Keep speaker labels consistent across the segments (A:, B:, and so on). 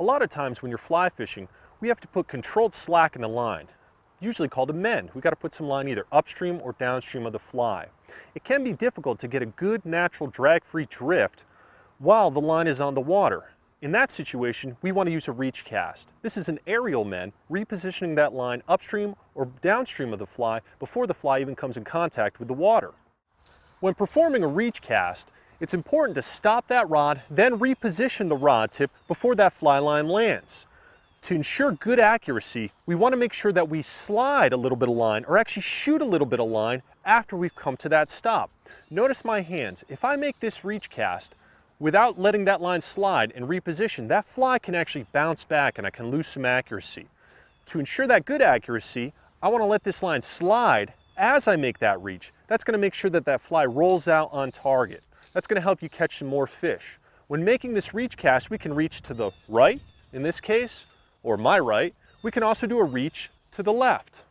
A: lot of times when you're fly fishing, we have to put controlled slack in the line, usually called a mend. We got to put some line either upstream or downstream of the fly. It can be difficult to get a good natural drag-free drift while the line is on the water. In that situation, we want to use a reach cast. This is an aerial mend, repositioning that line upstream or downstream of the fly before the fly even comes in contact with the water. When performing a reach cast, it's important to stop that rod, then reposition the rod tip before that fly line lands. To ensure good accuracy, we want to make sure that we slide a little bit of line, or actually shoot a little bit of line after we've come to that stop. Notice my hands. If I make this reach cast without letting that line slide and reposition, that fly can actually bounce back and I can lose some accuracy. To ensure that good accuracy, I want to let this line slide as I make that reach. That's going to make sure that that fly rolls out on target. That's going to help you catch some more fish. When making this reach cast, we can reach to the right, in this case, or my right. We can also do a reach to the left,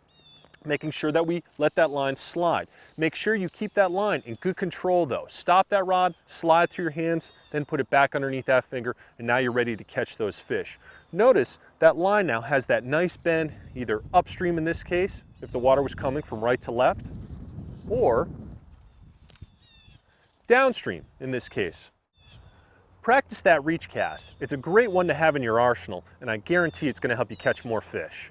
A: making sure that we let that line slide. Make sure you keep that line in good control though. Stop that rod, slide through your hands, then put it back underneath that finger, and now you're ready to catch those fish. Notice that line now has that nice bend, either upstream in this case, if the water was coming from right to left, or downstream in this case. Practice that reach cast. It's a great one to have in your arsenal, and I guarantee it's going to help you catch more fish.